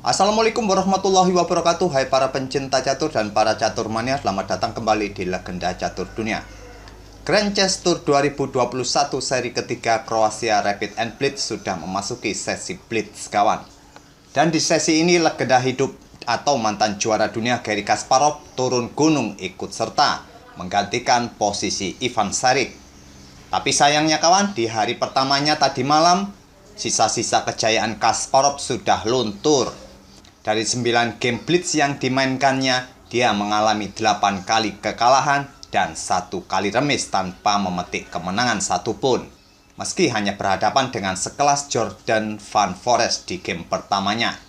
Assalamualaikum warahmatullahi wabarakatuh. Hai para pencinta catur dan para catur mania, selamat datang kembali di Legenda Catur Dunia. Grand Chess Tour 2021 seri ketiga Kroasia Rapid and Blitz sudah memasuki sesi Blitz kawan. Dan di sesi ini legenda hidup atau mantan juara dunia Garry Kasparov turun gunung ikut serta menggantikan posisi Ivan Šarić. Tapi sayangnya kawan, di hari pertamanya tadi malam sisa-sisa kejayaan Kasparov sudah luntur. Dari 9 game Blitz yang dimainkannya, dia mengalami 8 kali kekalahan dan 1 kali remis tanpa memetik kemenangan satupun. Meski hanya berhadapan dengan sekelas Jordan Van Forest di game pertamanya.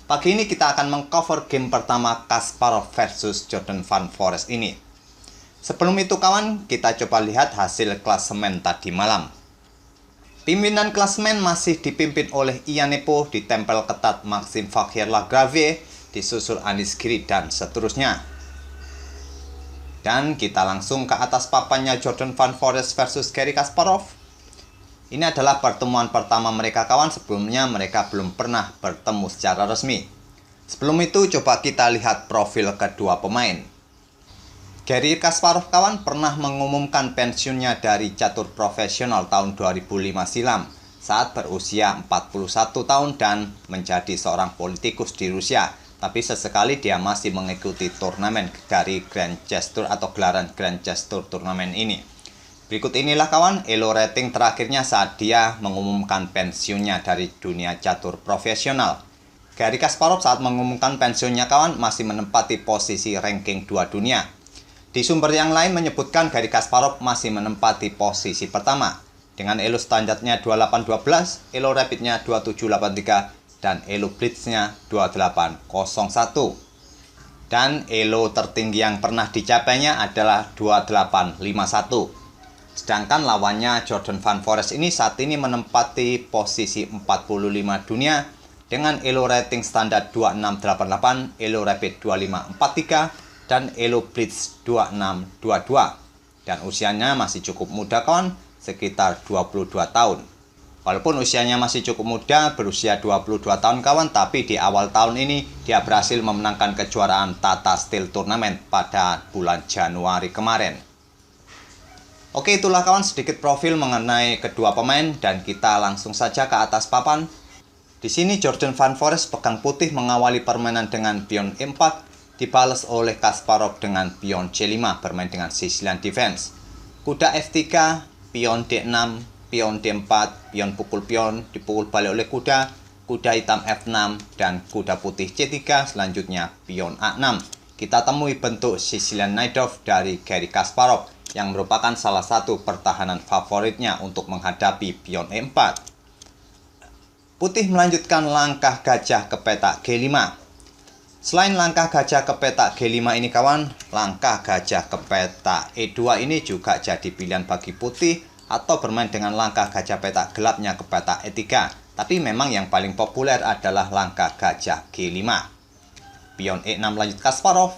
Pagi ini kita akan mengcover game pertama Kasparov versus Jordan Van Forest ini. Sebelum itu kawan, kita coba lihat hasil klasemen tadi malam. Pimpinan klasemen masih dipimpin oleh Ian Nepomuk, ditempel ketat Maxime Vachier-Lagrave, disusul Anish Giri dan seterusnya. Dan kita langsung ke atas papannya Jordan Van Forest versus Garry Kasparov. Ini adalah pertemuan pertama mereka kawan, sebelumnya mereka belum pernah bertemu secara resmi. Sebelum itu coba kita lihat profil kedua pemain. Garry Kasparov kawan pernah mengumumkan pensiunnya dari catur profesional tahun 2005 silam saat berusia 41 tahun dan menjadi seorang politikus di Rusia. Tapi sesekali dia masih mengikuti turnamen dari Grand Chess Tour atau gelaran Grand Chess Tour turnamen ini. Berikut inilah kawan elo rating terakhirnya saat dia mengumumkan pensiunnya dari dunia catur profesional. Garry Kasparov saat mengumumkan pensiunnya kawan masih menempati posisi ranking 2 dunia. Di sumber yang lain menyebutkan Garry Kasparov masih menempati posisi pertama dengan elo standarnya 2812, elo rapidnya 2783 dan elo blitznya 2801. Dan elo tertinggi yang pernah dicapainya adalah 2851. Sedangkan lawannya Jordan Van Forest ini saat ini menempati posisi 45 dunia dengan elo rating standar 2688, elo rapid 2543 dan elo blitz 2622. Dan usianya masih cukup muda kawan, sekitar 22 tahun. Walaupun usianya masih cukup muda, berusia 22 tahun kawan, tapi di awal tahun ini dia berhasil memenangkan kejuaraan Tata Steel Tournament pada bulan Januari kemarin. Oke, itulah kawan sedikit profil mengenai kedua pemain dan kita langsung saja ke atas papan. Di sini Jordan Van Forest pegang putih mengawali permainan dengan pion E4, dibalas oleh Kasparov dengan pion C5 bermain dengan sisilan defense. Kuda F3, pion D6, pion D4, pion pukul pion, dipukul balik oleh kuda, kuda hitam F6, dan kuda putih C3, selanjutnya pion A6. Kita temui bentuk sisilan Najdov dari Garry Kasparov yang merupakan salah satu pertahanan favoritnya untuk menghadapi pion E4. Putih melanjutkan langkah gajah ke petak G5. Selain langkah gajah ke petak G5 ini kawan, langkah gajah ke petak E2 ini juga jadi pilihan bagi putih atau bermain dengan langkah gajah petak gelapnya ke petak E3. Tapi memang yang paling populer adalah langkah gajah G5. Pion E6 lanjut Kasparov,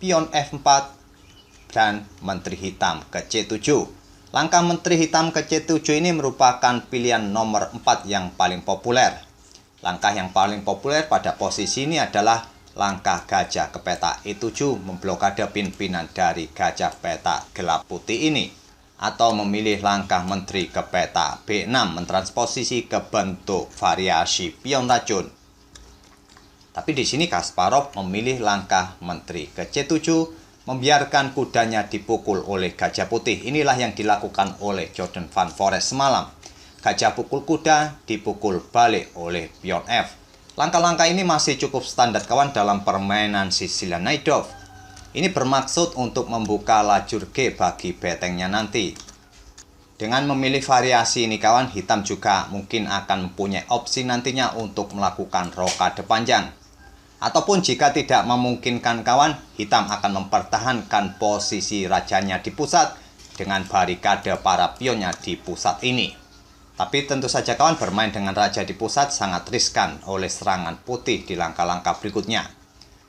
pion F4, dan menteri hitam ke C7. Langkah menteri hitam ke C7 ini merupakan pilihan nomor 4 yang paling populer. Langkah yang paling populer pada posisi ini adalah langkah gajah ke petak E7 memblokade pimpinan dari gajah petak gelap putih ini, atau memilih langkah menteri ke petak B6 mentransposisi ke bentuk variasi pion racun. Tapi di sini Kasparov memilih langkah menteri ke C7, membiarkan kudanya dipukul oleh gajah putih. Inilah yang dilakukan oleh Jordan Van Forest semalam. Gajah pukul kuda dipukul balik oleh pion F. Langkah-langkah ini masih cukup standar kawan dalam permainan sisilan Najdov. Ini bermaksud untuk membuka lajur G bagi betengnya nanti. Dengan memilih variasi ini kawan, hitam juga mungkin akan mempunyai opsi nantinya untuk melakukan rokade panjang. Ataupun jika tidak memungkinkan kawan, hitam akan mempertahankan posisi rajanya di pusat dengan barikade para pionnya di pusat ini. Tapi tentu saja kawan, bermain dengan raja di pusat sangat riskan oleh serangan putih di langkah-langkah berikutnya.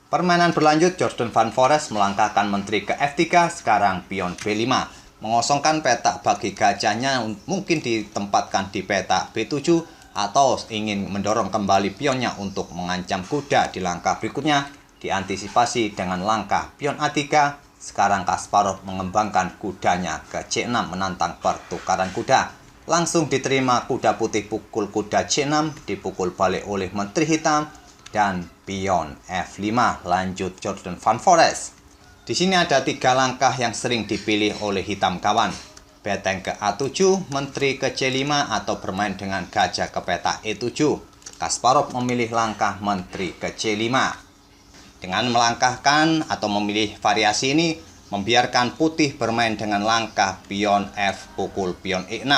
Permainan berlanjut, Jordan Van Forest melangkahkan menteri ke F3, sekarang pion B5. Mengosongkan petak bagi gajahnya mungkin ditempatkan di petak B7 atau ingin mendorong kembali pionnya untuk mengancam kuda di langkah berikutnya, diantisipasi dengan langkah pion A3. Sekarang Kasparov mengembangkan kudanya ke C6 menantang pertukaran kuda. Langsung diterima kuda putih, pukul kuda C6, dipukul balik oleh menteri hitam, dan pion F5 lanjut Jordan Van Forest. Di sini ada 3 langkah yang sering dipilih oleh hitam kawan. Beteng ke A7, menteri ke C5, atau bermain dengan gajah ke peta E7. Kasparov memilih langkah menteri ke C5. Dengan melangkahkan atau memilih variasi ini, membiarkan putih bermain dengan langkah pion F pukul pion E6.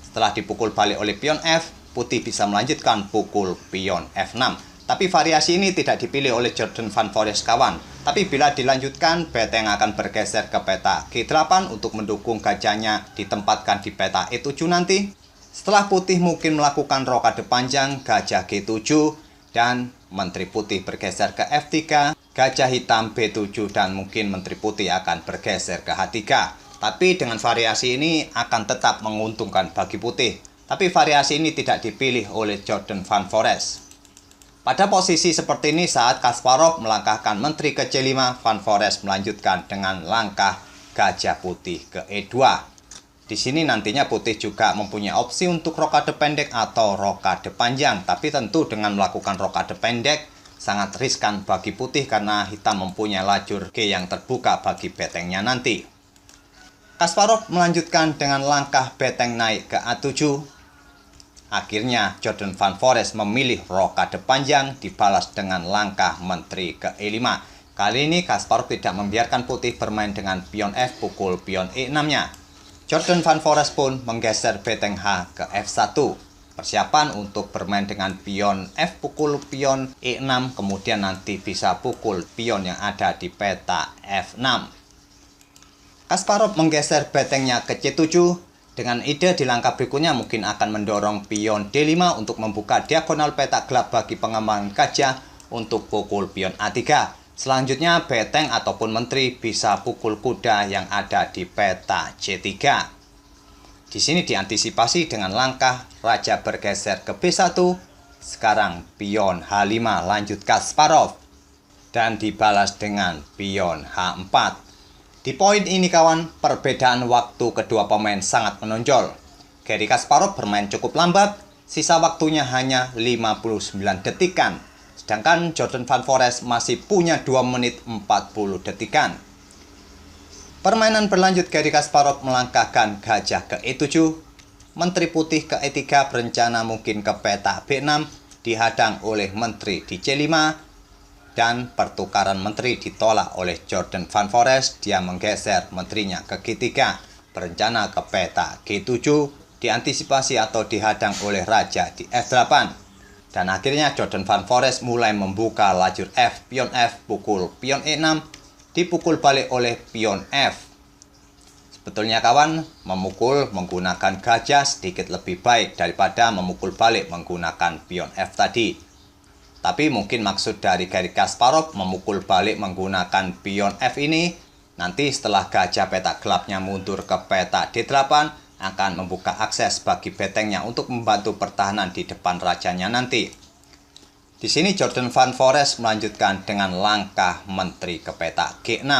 Setelah dipukul balik oleh pion F, putih bisa melanjutkan pukul pion F6. Tapi variasi ini tidak dipilih oleh Jordan Van Forest kawan. Tapi bila dilanjutkan, beteng akan bergeser ke peta G8 untuk mendukung gajahnya ditempatkan di peta E7 nanti. Setelah putih mungkin melakukan rokade panjang, gajah G7, dan menteri putih bergeser ke F3, gajah hitam B7, dan mungkin menteri putih akan bergeser ke H3. Tapi dengan variasi ini akan tetap menguntungkan bagi putih. Tapi variasi ini tidak dipilih oleh Jordan Van Forest. Pada posisi seperti ini, saat Kasparov melangkahkan menteri ke C5, Van Forest melanjutkan dengan langkah gajah putih ke E2. Di sini nantinya putih juga mempunyai opsi untuk rokade pendek atau rokade panjang. Tapi tentu dengan melakukan rokade pendek sangat riskan bagi putih karena hitam mempunyai lajur G yang terbuka bagi betengnya nanti. Kasparov melanjutkan dengan langkah beteng naik ke A7. Akhirnya Jordan Van Forest memilih rokade panjang dibalas dengan langkah menteri ke E5. Kali ini Kasparov tidak membiarkan putih bermain dengan pion F pukul pion E6-nya. Jordan Van Forest pun menggeser beteng H ke F1. Persiapan untuk bermain dengan pion F pukul pion E6, kemudian nanti bisa pukul pion yang ada di peta F6. Kasparov menggeser betengnya ke C7. Dengan ide di langkah berikutnya mungkin akan mendorong pion D5 untuk membuka diagonal peta gelap bagi pengembangan gajah untuk pukul pion A3. Selanjutnya beteng ataupun menteri bisa pukul kuda yang ada di peta C3. Di sini diantisipasi dengan langkah raja bergeser ke B1. Sekarang pion H5 lanjut Kasparov dan dibalas dengan pion H4. Di poin ini kawan, perbedaan waktu kedua pemain sangat menonjol. Garry Kasparov bermain cukup lambat, sisa waktunya hanya 59 detikan. Sedangkan Jordan Van Forest masih punya 2 menit 40 detikan. Permainan berlanjut, Garry Kasparov melangkahkan gajah ke E7. Menteri putih ke E3 berencana mungkin ke peta B6, dihadang oleh menteri di C5. Dan pertukaran menteri ditolak oleh Jordan Van Forest. Dia menggeser menterinya ke G3, berencana ke peta G7, diantisipasi atau dihadang oleh raja di F8. Dan akhirnya Jordan Van Forest mulai membuka lajur F, pion F, pukul pion E6, dipukul balik oleh pion F. Sebetulnya kawan, memukul menggunakan gajah sedikit lebih baik daripada memukul balik menggunakan pion F tadi. Tapi mungkin maksud dari Garry Kasparov memukul balik menggunakan pion F ini, nanti setelah gajah peta gelapnya mundur ke peta D8, akan membuka akses bagi betengnya untuk membantu pertahanan di depan rajanya nanti. Di sini Jordan Van Forest melanjutkan dengan langkah menteri ke peta G6.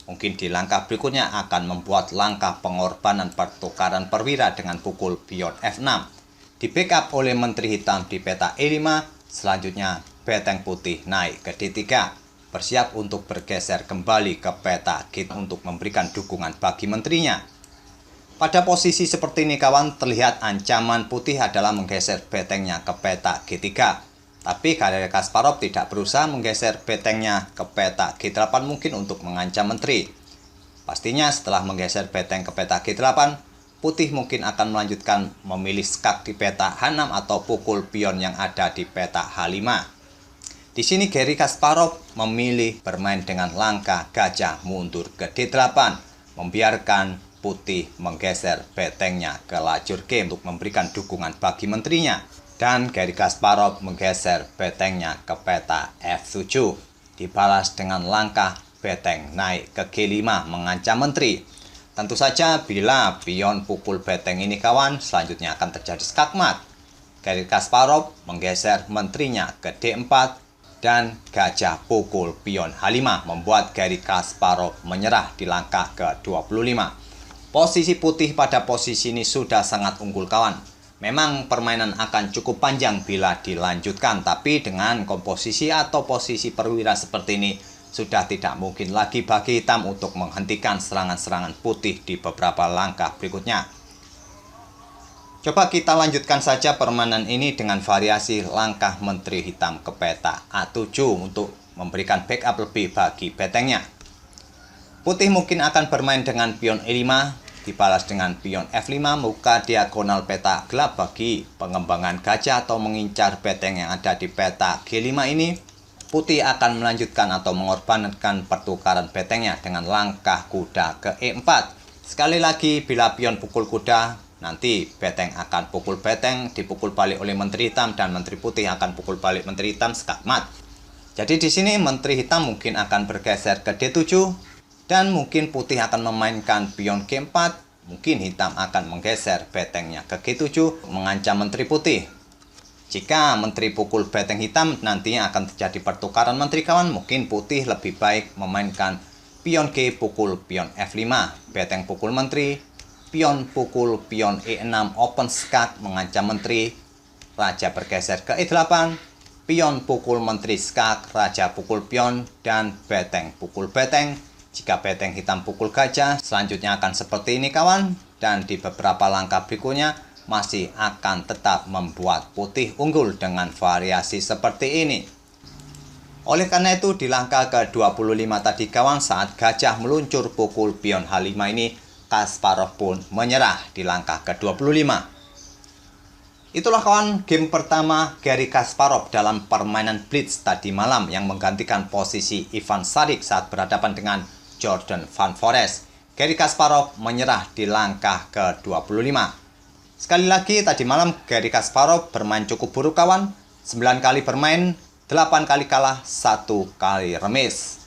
Mungkin di langkah berikutnya akan membuat langkah pengorbanan pertukaran perwira dengan pukul pion F6. Di backup oleh menteri hitam di peta E5. Selanjutnya, beteng putih naik ke D3, bersiap untuk bergeser kembali ke peta G untuk memberikan dukungan bagi menterinya. Pada posisi seperti ini kawan, terlihat ancaman putih adalah menggeser betengnya ke peta G3. Tapi Garry Kasparov tidak berusaha menggeser betengnya ke peta G8 mungkin untuk mengancam menteri. Pastinya setelah menggeser beteng ke peta G8, putih mungkin akan melanjutkan memilih skak di peta H6 atau pukul pion yang ada di peta H5. Di sini Garry Kasparov memilih bermain dengan langkah gajah mundur ke D8, membiarkan putih menggeser betengnya ke lajur G untuk memberikan dukungan bagi menterinya. Dan Garry Kasparov menggeser betengnya ke peta F7, dibalas dengan langkah beteng naik ke G5 mengancam menteri. Tentu saja bila pion pukul beteng ini kawan, selanjutnya akan terjadi skakmat. Garry Kasparov menggeser menterinya ke D4 dan gajah pukul pion H5 membuat Garry Kasparov menyerah di langkah ke-25. Posisi putih pada posisi ini sudah sangat unggul kawan. Memang permainan akan cukup panjang bila dilanjutkan, tapi dengan komposisi atau posisi perwira seperti ini sudah tidak mungkin lagi bagi hitam untuk menghentikan serangan-serangan putih di beberapa langkah berikutnya. Coba kita lanjutkan saja permainan ini dengan variasi langkah menteri hitam ke peta A7 untuk memberikan backup lebih bagi betengnya. Putih mungkin akan bermain dengan pion E5, dibalas dengan pion F5, membuka diagonal peta gelap bagi pengembangan gajah atau mengincar beteng yang ada di peta G5 ini. Putih akan melanjutkan atau mengorbankan pertukaran betengnya dengan langkah kuda ke E4. Sekali lagi, bila pion pukul kuda, nanti beteng akan pukul beteng, dipukul balik oleh menteri hitam, dan menteri putih akan pukul balik menteri hitam skakmat. Jadi di sini menteri hitam mungkin akan bergeser ke D7, dan mungkin putih akan memainkan pion G4, mungkin hitam akan menggeser betengnya ke G7, mengancam menteri putih. Jika menteri pukul beteng hitam, nantinya akan terjadi pertukaran menteri kawan, mungkin putih lebih baik memainkan pion G pukul pion F5, beteng pukul menteri, pion pukul pion E6 open skak mengancam menteri, raja bergeser ke E8, pion pukul menteri skak, raja pukul pion, dan beteng pukul beteng. Jika beteng hitam pukul gajah, selanjutnya akan seperti ini kawan, dan di beberapa langkah berikutnya masih akan tetap membuat putih unggul dengan variasi seperti ini. Oleh karena itu, di langkah ke-25 tadi kawan, saat gajah meluncur pukul pion H5 ini, Kasparov pun menyerah di langkah ke-25. Itulah kawan game pertama Garry Kasparov dalam permainan Blitz tadi malam yang menggantikan posisi Ivan Saric saat berhadapan dengan Jordan Van Forest. Garry Kasparov menyerah di langkah ke-25. Sekali lagi, tadi malam Garry Kasparov bermain cukup buruk kawan. 9 kali bermain, 8 kali kalah, 1 kali remis.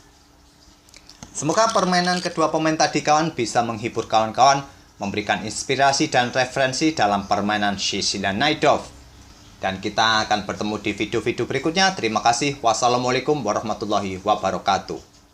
Semoga permainan kedua pemain tadi kawan bisa menghibur kawan-kawan, memberikan inspirasi dan referensi dalam permainan Sicilian Najdov. Dan kita akan bertemu di video-video berikutnya. Terima kasih. Wassalamualaikum warahmatullahi wabarakatuh.